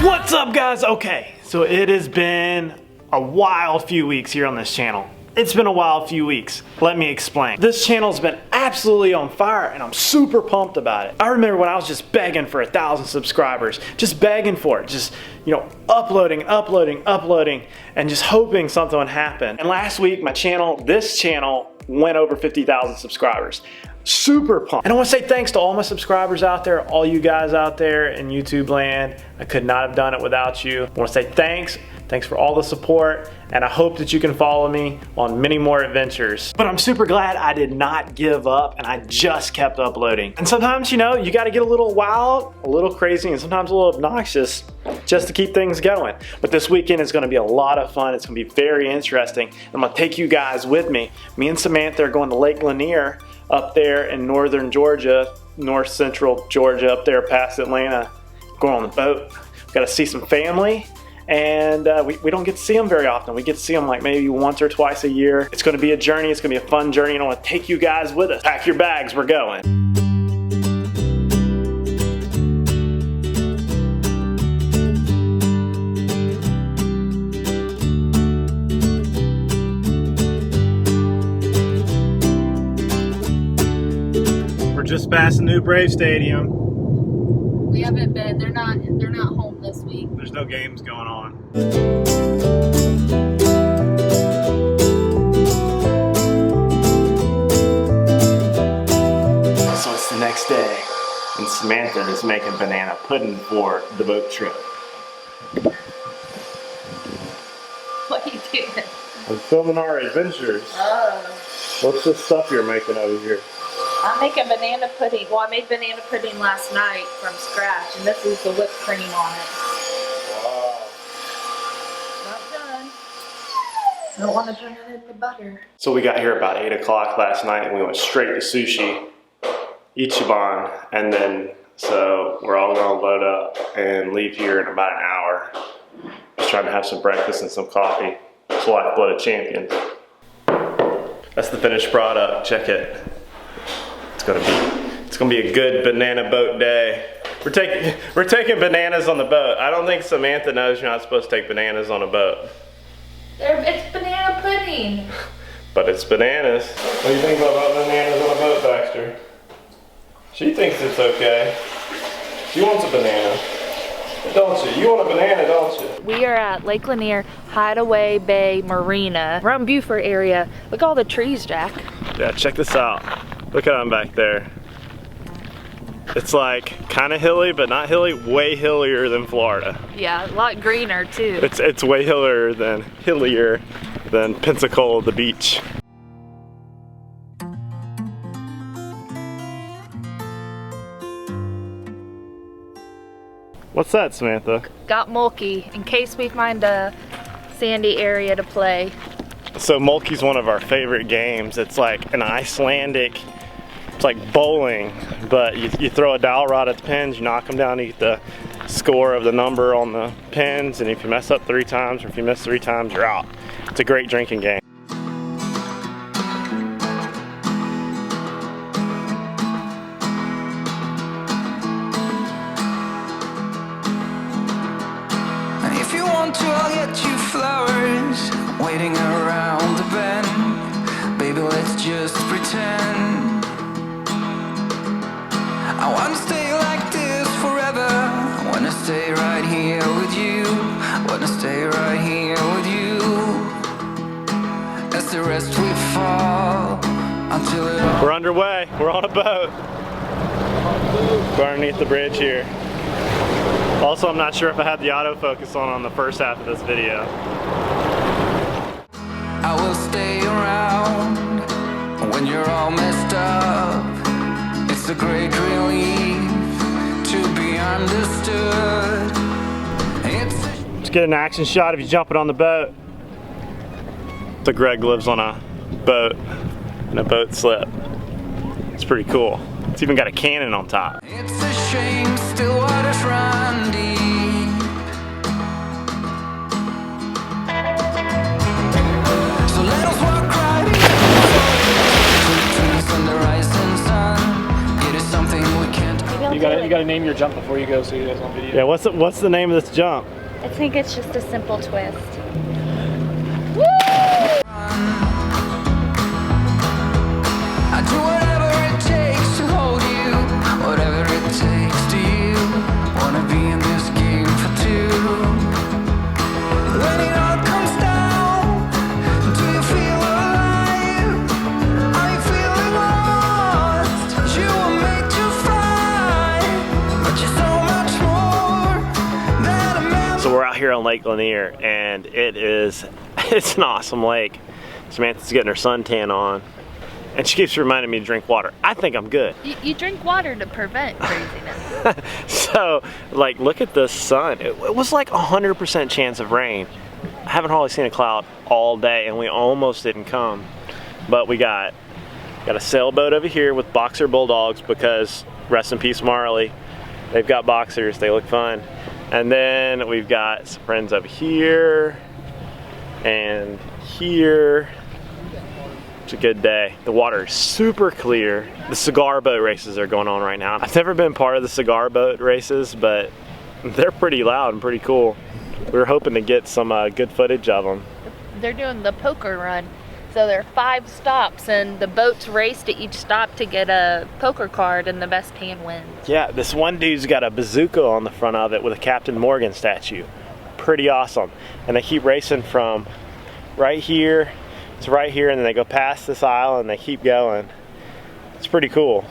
What's up, guys? Okay, so it has been a wild few weeks here on this channel. It's been a wild few weeks. Let me explain. This channel's been absolutely on fire and I'm super pumped about it. I remember when I was just begging for 1,000 subscribers, just begging for it, just, you know, uploading, and just hoping something would happen. And last week, this channel went over 50,000 subscribers. Super pumped. And I want to say thanks to all my subscribers out there, all you guys out there in YouTube land. I could not have done it without you. I want to say thanks. Thanks for all the support, and I hope that you can follow me on many more adventures. But I'm super glad I did not give up and I just kept uploading. And sometimes, you know, you gotta get a little wild, a little crazy, and sometimes a little obnoxious just to keep things going. But this weekend is gonna be a lot of fun. It's gonna be very interesting. I'm gonna take you guys with me. Me and Samantha are going to Lake Lanier up there in northern Georgia, north central Georgia, up there past Atlanta, going on the boat. We gotta see some family. And we don't get to see them very often. We get to see them like maybe once or twice a year. It's gonna be a journey, it's gonna be a fun journey, and I wanna take you guys with us. Pack your bags, we're going. We're just past the new Brave Stadium. We haven't been, they're not home this week. There's no games going on. So it's the next day, and Samantha is making banana pudding for the boat trip. What are you doing? I'm filming our adventures. Oh. What's this stuff you're making over here? I'm making banana pudding. Well, I made banana pudding last night from scratch, and this is the whipped cream on it. Wow. Not done. I don't want to turn it into butter. So we got here about 8 o'clock last night, and we went straight to sushi, Ichiban, and then so we're all gonna load up and leave here in about an hour. Just trying to have some breakfast and some coffee. It's lifeblood of champions. That's the finished product. Check it. It's gonna be a good banana boat day. We're taking bananas on the boat. I don't think Samantha knows you're not supposed to take bananas on a boat. It's banana pudding. But it's bananas. What do you think about bananas on a boat, Baxter? She thinks it's okay. She wants a banana. Don't you? You want a banana, don't you? We are at Lake Lanier Hideaway Bay Marina. We're on Buford area. Look at all the trees, Jack. Yeah, check this out. Look at them back there. It's like kind of hilly, but not hilly. Way hillier than Florida. Yeah, a lot greener too. It's way hillier than Pensacola, the beach. What's that, Samantha? Got Mulkey in case we find a sandy area to play. So Mulkey's one of our favorite games. It's like an Icelandic, it's like bowling, but you throw a dowel rod at the pins, you knock them down, you get the score of the number on the pins, and if you mess up 3 times or if you miss 3 times, you're out. It's a great drinking game. If you want to, I'll get you flowers waiting around the bend. Baby, let's just pretend. I wanna stay like this forever. I wanna stay right here with you. I wanna stay right here with you. As the rest we fall until it all. We're underway. We're on a boat. We're underneath the bridge here. Also, I'm not sure if I had the autofocus on the first half of this video. I will stay around when you're all messed up. It's a great relief to be understood. Let's get an action shot of you jumping on the boat. So Greg lives on a boat in a boat slip. It's pretty cool. It's even got a cannon on top. It's a shame still waters run deep. So let us walk right in. Between the sunrise and sun. It is something we can't. You gotta name your jump before you go so you guys on video. Yeah, what's the name of this jump? I think it's just a simple twist. I do whatever it takes to hold you, whatever it takes to you. Wanna be in this game for two. When it all comes down, do you feel alive? Are you feeling lost? You were made to fly, but you're so much more than a man. So we're out here on Lake Lanier, and it's an awesome lake. Samantha's getting her suntan on, and she keeps reminding me to drink water. I think I'm good. You drink water to prevent craziness. So, like, look at the sun. It was like 100% chance of rain. I haven't hardly seen a cloud all day, and we almost didn't come. But we got a sailboat over here with boxer bulldogs because, rest in peace Marley, they've got boxers, they look fun. And then we've got some friends over here and here. It's a good day. The water is super clear. The cigar boat races are going on right now. I've never been part of the cigar boat races, but they're pretty loud and pretty cool. We were hoping to get some good footage of them. They're doing the poker run. So there are 5 stops, and the boats race to each stop to get a poker card, and the best hand wins. Yeah, this one dude's got a bazooka on the front of it with a Captain Morgan statue. Pretty awesome. And they keep racing from right here to right here, and then they go past this aisle and they keep going. It's pretty cool.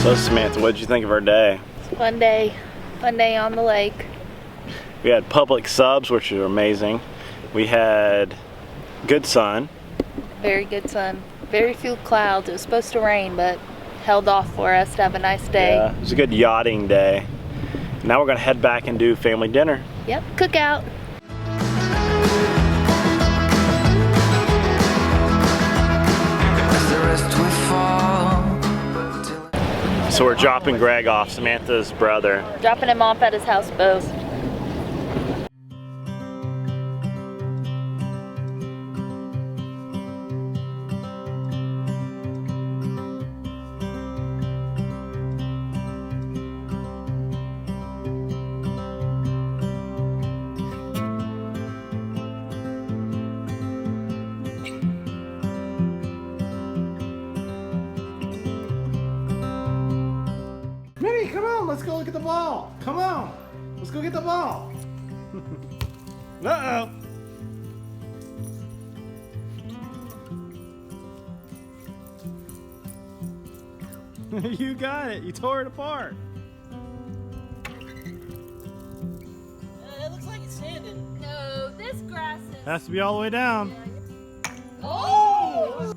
So Samantha, what did you think of our day? Fun day on the lake. We had public subs, which are amazing. We had good sun. Very good sun. Very few clouds. It was supposed to rain, but held off for us to have a nice day. Yeah, it was a good yachting day. Now we're gonna head back and do family dinner. Yep, cookout. As the rest we fall. So we're dropping Greg off, Samantha's brother. Dropping him off at his houseboat. Minnie, come on, let's go look at the ball. Come on, let's go get the ball. Uh-oh. You got it, you tore it apart. It looks like it's sanding. No, this grass is... Has to be all the way down. Oh!